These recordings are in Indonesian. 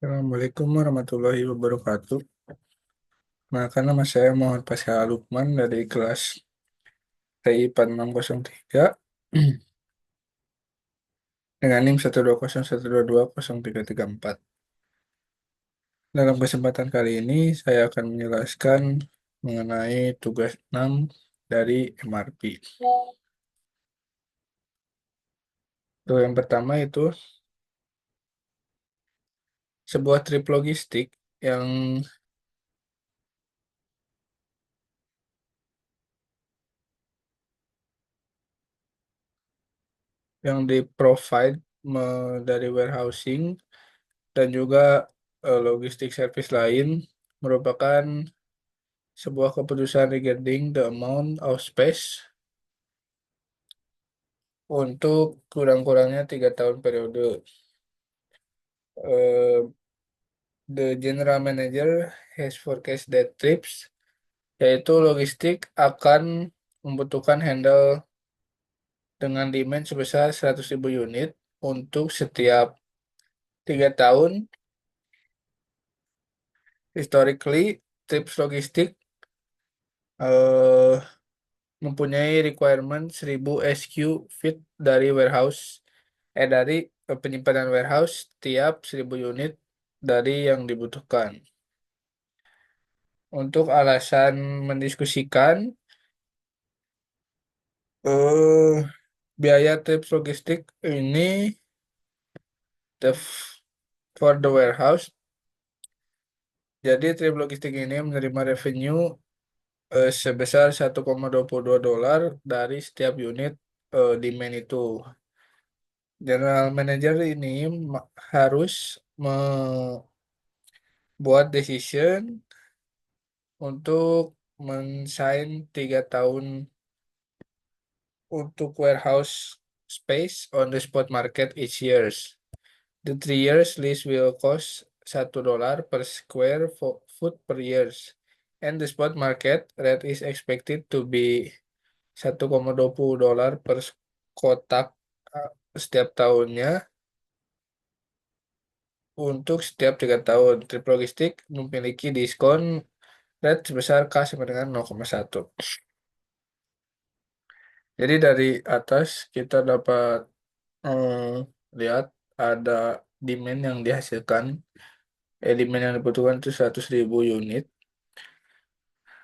Assalamualaikum warahmatullahi wabarakatuh. Karena nama saya Muhammad Pasha Lukman dari kelas TI 4603 dengan NIM 12012203334. Dalam kesempatan kali ini saya akan menjelaskan mengenai tugas 6 dari MRP. Yang pertama itu sebuah trip logistik yang di-provide dari warehousing dan juga logistik service lain merupakan sebuah keputusan regarding the amount of space untuk kurang-kurangnya 3 tahun periode. Eh, the general manager has forecast that trips, yaitu logistik akan membutuhkan handle dengan demand sebesar 100.000 unit untuk setiap 3 tahun. Historically, trips logistik eh, mempunyai requirement 1000 SQ feet dari warehouse dari penyimpanan warehouse tiap 1000 unit dari yang dibutuhkan. Untuk alasan mendiskusikan eh, biaya trips logistik ini the for the warehouse. Jadi trip logistik ini menerima revenue sebesar 1,22 dolar dari setiap unit demand itu. General manager ini harus membuat decision untuk mensign 3 tahun untuk warehouse space on the spot market each years. The 3 years lease will cost $1 per square foot per years. And the spot market rate is expected to be 1,20 dolar per kotak setiap tahunnya untuk setiap 3 tahun. Trip logistik memiliki diskon rate sebesar K sama dengan 0,1. Jadi dari atas kita dapat lihat ada demand yang dihasilkan, demand yang dibutuhkan itu 100.000 unit.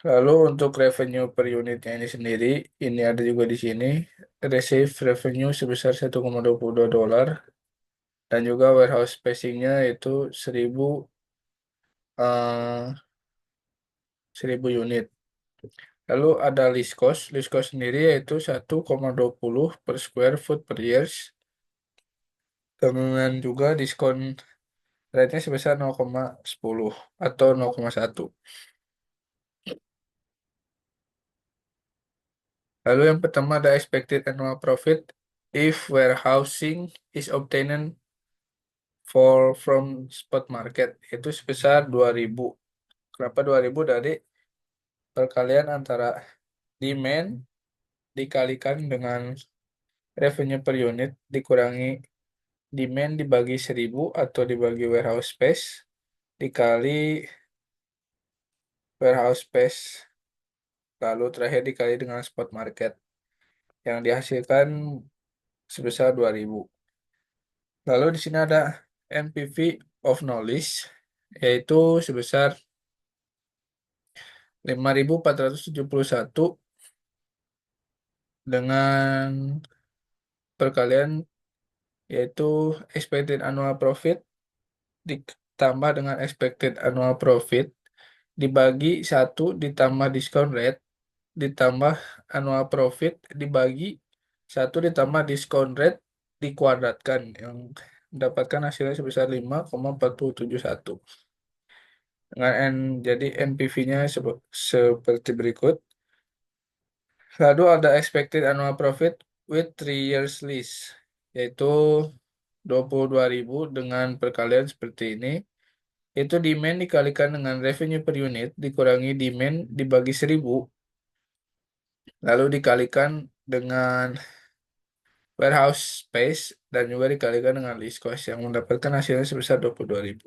Lalu untuk revenue per unitnya ini sendiri, ini ada juga di sini, receive revenue sebesar 1,22 dolar dan juga warehouse spacingnya itu 1000 unit. Lalu ada list cost sendiri yaitu 1,20 per square foot per years dengan juga diskon rate-nya sebesar 0,10 atau 0,1. Lalu yang pertama ada expected annual profit if warehousing is obtained from spot market itu sebesar 2.000. Kenapa 2.000? Dari perkalian antara demand dikalikan dengan revenue per unit dikurangi demand dibagi 1000 atau dibagi warehouse space dikali warehouse space lalu terakhir dikali dengan spot market yang dihasilkan sebesar 2.000. Lalu di sini ada NPV of knowledge yaitu sebesar 5.471 dengan perkalian yaitu expected annual profit ditambah dengan expected annual profit dibagi 1 ditambah discount rate ditambah annual profit dibagi 1 ditambah discount rate dikuadratkan yang mendapatkan hasilnya sebesar 5,471 dengan jadi NPV-nya seperti berikut. Lalu ada expected annual profit with 3 years lease yaitu 22.000 dengan perkalian seperti ini. Itu demand dikalikan dengan revenue per unit dikurangi demand dibagi 1000 lalu dikalikan dengan warehouse space dan juga dikalikan dengan lease cost yang mendapatkan hasilnya sebesar 22.000.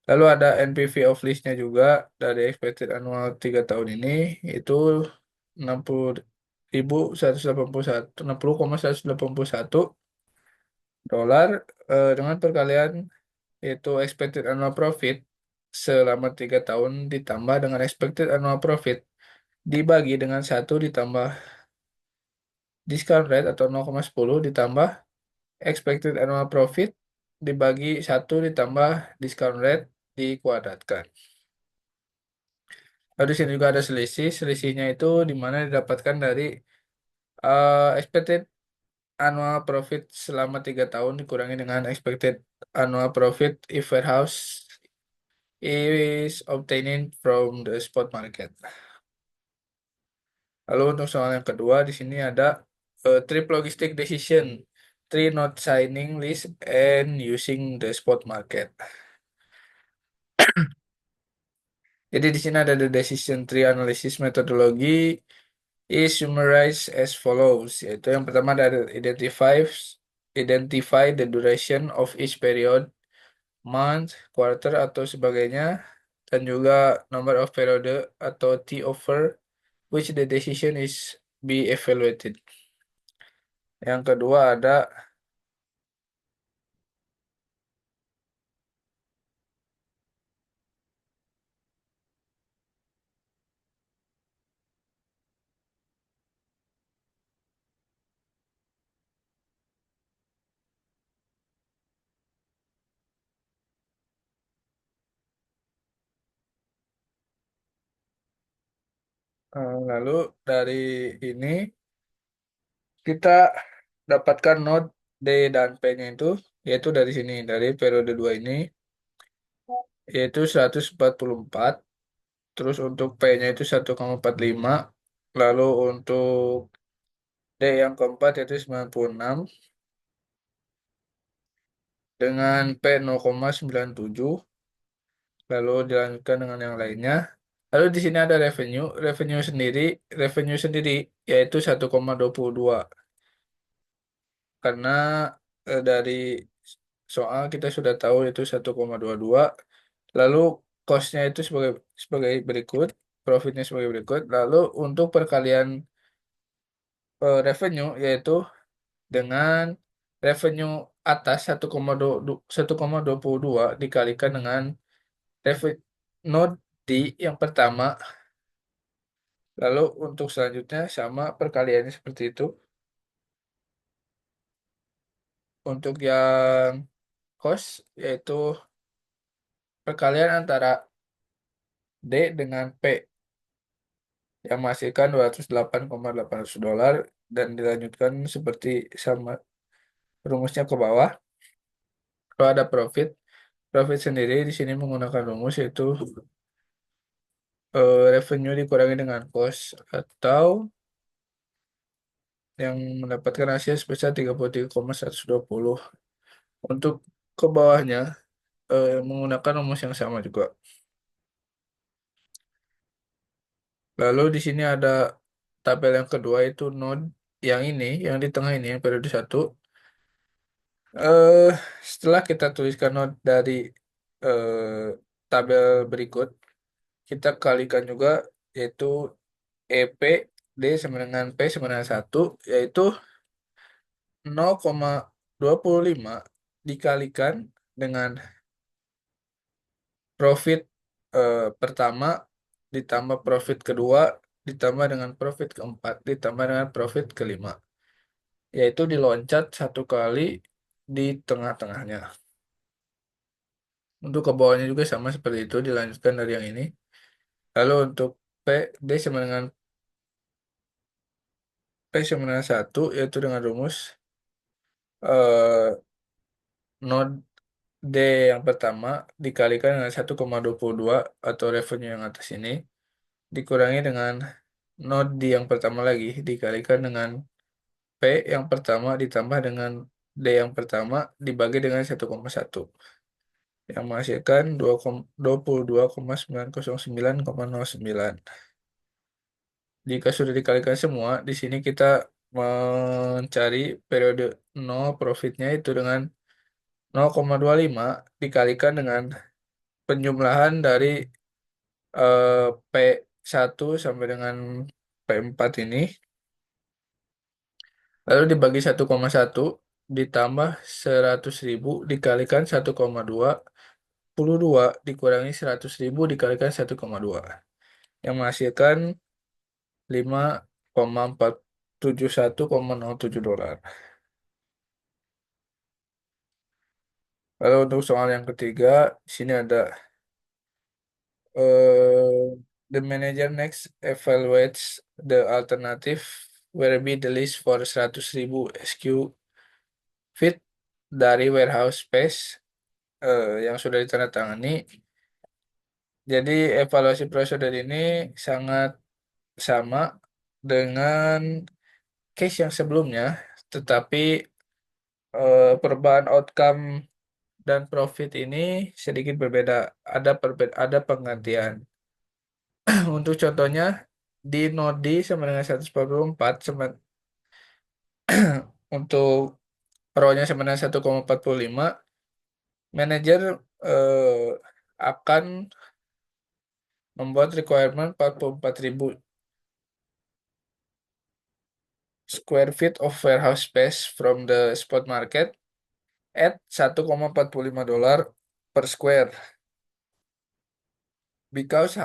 Lalu ada NPV of lease-nya juga dari expected annual 3 tahun ini itu 60.181 60,181 dolar dengan perkalian yaitu expected annual profit selama 3 tahun ditambah dengan expected annual profit dibagi dengan satu ditambah discount rate atau 0,10 ditambah expected annual profit dibagi satu ditambah discount rate dikuadratkan. Lalu di sini juga ada selisih. Selisihnya itu di mana didapatkan dari expected annual profit selama 3 tahun dikurangi dengan expected annual profit if warehouse is obtaining from the spot market. Lalu untuk soal yang kedua di sini ada trip logistic decision, three not signing list and using the spot market. Jadi di sini ada the decision tree analysis methodology is summarized as follows, yaitu yang pertama ada identify the duration of each period, month, quarter atau sebagainya, dan juga number of periode atau T over which the decision is be evaluated. Yang kedua ada lalu dari ini kita dapatkan note D dan P-nya itu yaitu dari sini dari periode 2 ini yaitu 144. Terus untuk P-nya itu 1,45. Lalu untuk D yang keempat yaitu 96 dengan P 0,97. Lalu dilanjutkan dengan yang lainnya. Lalu di sini ada revenue. Revenue sendiri yaitu 1,22. Karena dari soal kita sudah tahu itu 1,22. Lalu cost-nya itu sebagai berikut, profitnya sebagai berikut. Lalu untuk perkalian revenue yaitu dengan revenue atas 1,22 dikalikan dengan revenue node di yang pertama. Lalu untuk selanjutnya sama perkaliannya seperti itu. Untuk yang cost yaitu perkalian antara D dengan P yang menghasilkan 208,800 dolar dan dilanjutkan seperti sama rumusnya ke bawah. Kalau ada profit sendiri di sini menggunakan rumus yaitu revenue dikurangi dengan cost atau yang mendapatkan hasil sebesar 33,120. Untuk ke bawahnya menggunakan rumus yang sama juga. Lalu di sini ada tabel yang kedua itu node yang ini, yang di tengah ini yang periode 1. eh Setelah kita tuliskan node dari tabel berikut, kita kalikan juga yaitu EP D sama dengan P sama dengan 1 yaitu 0,25 dikalikan dengan profit pertama ditambah profit kedua ditambah dengan profit keempat ditambah dengan profit kelima, yaitu diloncat satu kali di tengah-tengahnya. Untuk ke bawahnya juga sama seperti itu dilanjutkan dari yang ini. Lalu untuk P D sama dengan P sama dengan 1 yaitu dengan rumus eh, node D yang pertama dikalikan dengan 1,22 atau revenue yang atas ini dikurangi dengan node D yang pertama lagi dikalikan dengan P yang pertama ditambah dengan D yang pertama dibagi dengan 1,1 yang menghasilkan 22,909,09. Jika sudah dikalikan semua, di sini kita mencari periode 0 profitnya itu dengan 0,25 dikalikan dengan penjumlahan dari P1 sampai dengan P4 ini, lalu dibagi 1,1 ditambah 100.000 dikalikan 1,22 dikurangi 100.000 dikalikan 1,2 yang menghasilkan 5,471,07 dolar. Lalu untuk soal yang ketiga, di sini ada the manager next evaluates the alternative where be the list for 100.000 SQ feet dari warehouse space yang sudah ditandatangani. Jadi evaluasi prosedur ini sangat sama dengan case yang sebelumnya, tetapi perubahan outcome dan profit ini sedikit berbeda. Ada penggantian. Untuk contohnya di Node sama dengan 144 sama untuk row-nya sama dengan 1,45, manajer eh, akan membuat requirement 44.000 square feet of warehouse space from the spot market at 1,45 dolar per square because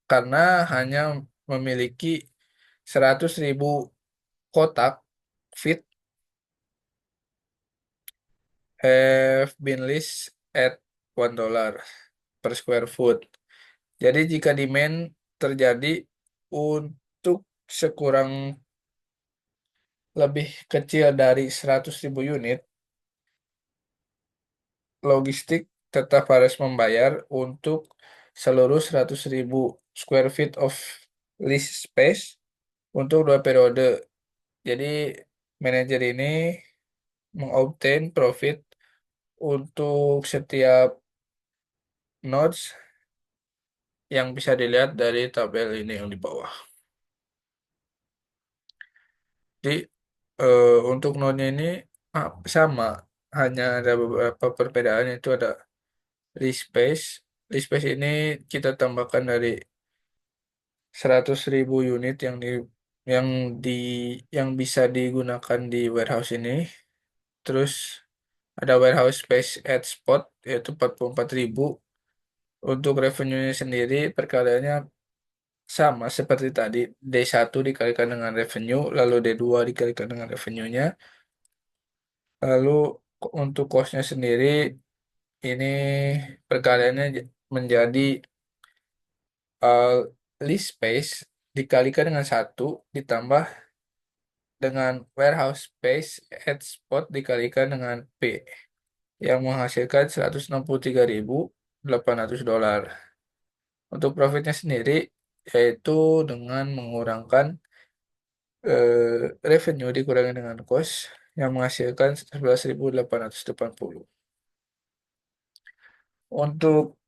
karena hanya memiliki 100.000 kotak feet have been leased at 1 dollar per square foot. Jadi jika demand terjadi untuk sekurang lebih kecil dari 100.000 unit, logistik tetap harus membayar untuk seluruh 100.000 square feet of lease space untuk 2 periode. Jadi manajer ini mengobtain profit untuk setiap nodes yang bisa dilihat dari tabel ini yang di bawah. Jadi untuk node ini sama, hanya ada beberapa perbedaan, itu ada lease space. Lease space ini kita tambahkan dari 100.000 unit yang di yang bisa digunakan di warehouse ini. Terus ada warehouse space at spot yaitu 44.000. Untuk revenue-nya sendiri perkaliannya sama seperti tadi, D1 dikalikan dengan revenue, lalu D2 dikalikan dengan revenue-nya. Lalu untuk cost-nya sendiri ini perkaliannya menjadi uh, lease space dikalikan dengan 1 ditambah dengan warehouse space at spot dikalikan dengan P yang menghasilkan 163.800 dolar. Untuk profitnya sendiri yaitu dengan mengurangkan revenue dikurangi dengan cost yang menghasilkan 11.880. Untuk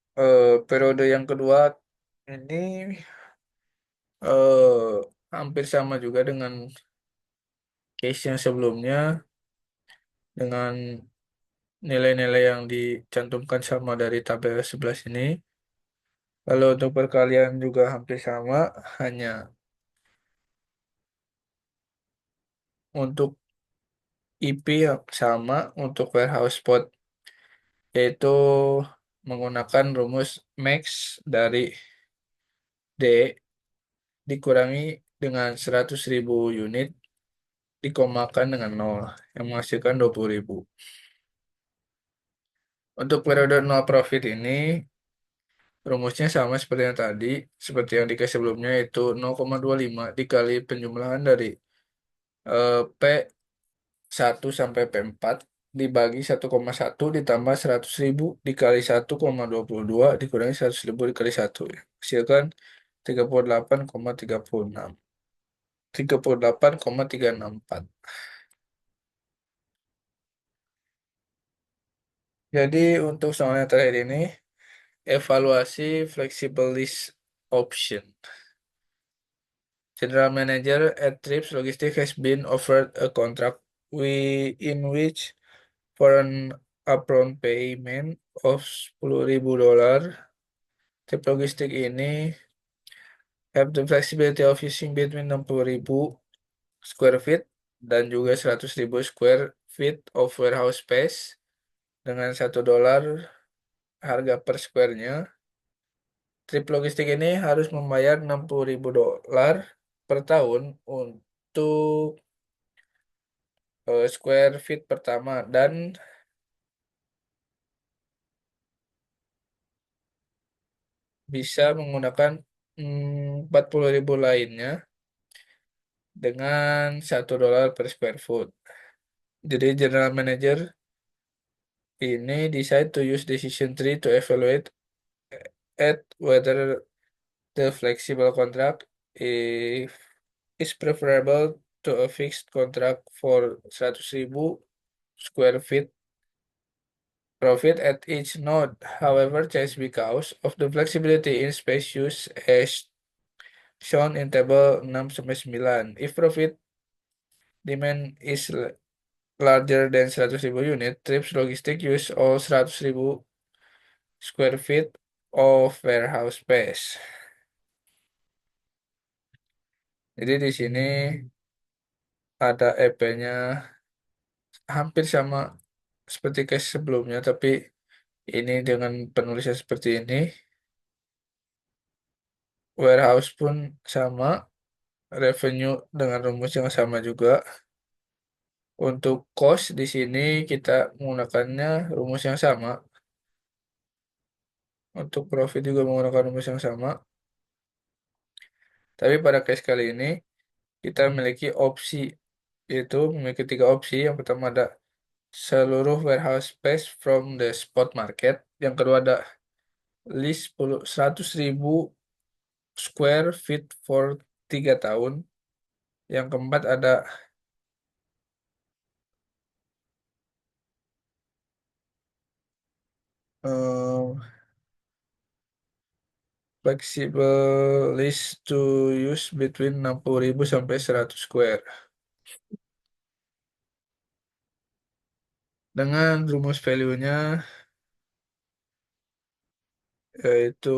periode yang kedua ini hampir sama juga dengan case yang sebelumnya, dengan nilai-nilai yang dicantumkan sama dari tabel sebelah sini. Lalu untuk perkalian juga hampir sama, hanya untuk IP yang sama untuk warehouse spot, yaitu menggunakan rumus max dari D dikurangi dengan 100.000 unit dikomakan dengan 0 yang menghasilkan 20.000. Untuk periode no profit ini rumusnya sama seperti yang tadi, seperti yang dikasih sebelumnya, itu 0,25 dikali penjumlahan dari P1 sampai P4 dibagi 1,1 ditambah 100.000 dikali 1,22 dikurangi 100.000 dikali 1. Hasilkan 38,36. 38,364. Jadi untuk soal yang terakhir ini, evaluasi flexible list option. General Manager at Trips Logistics has been offered a contract in which for an upfront payment of 10.000 dolar Tip logistik ini have the flexibility of using between 60.000 square feet dan juga 100.000 square feet of warehouse space dengan $1 harga per square-nya. Trip logistik ini harus membayar $60.000 per tahun untuk square feet pertama dan bisa menggunakan 40.000 lainnya dengan $1 per square foot. Jadi general manager ini decide to use decision tree to evaluate at whether the flexible contract if is preferable to a fixed contract for 100.000 square feet profit at each node. However, change because of the flexibility in space use as shown in table 6-9. If profit demand is larger than 100.000 unit, trips logistic use all 100.000 square feet of warehouse space. Jadi di sini ada EP-nya hampir sama seperti case sebelumnya, tapi ini dengan penulisan seperti ini. Warehouse pun sama, revenue dengan rumus yang sama juga. Untuk cost di sini kita menggunakannya rumus yang sama. Untuk profit juga menggunakan rumus yang sama. Tapi pada case kali ini kita memiliki opsi, yaitu memiliki 3 opsi. Yang pertama ada seluruh warehouse space from the spot market. Yang kedua ada lease 100.000 square feet for 3 tahun. Yang keempat ada eh, flexible lease to use between 60.000 sampai 100 square. Dengan rumus value-nya yaitu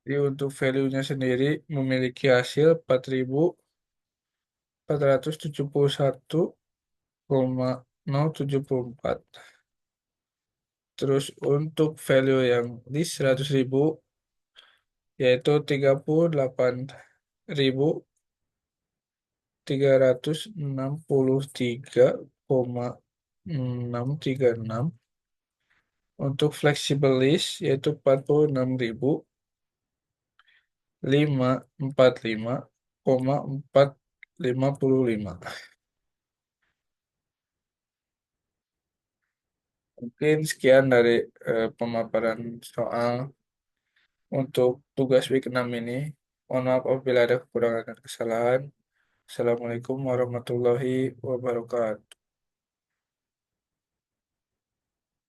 jadi untuk value-nya sendiri memiliki hasil 4.471,074. Terus untuk value yang di 100.000 yaitu 38.363,636. Untuk flexible list yaitu 46.545,455. Mungkin sekian dari pemaparan soal untuk tugas week 6 ini. Mohon maaf apabila ada kekurangan dan kesalahan. Assalamualaikum warahmatullahi wabarakatuh.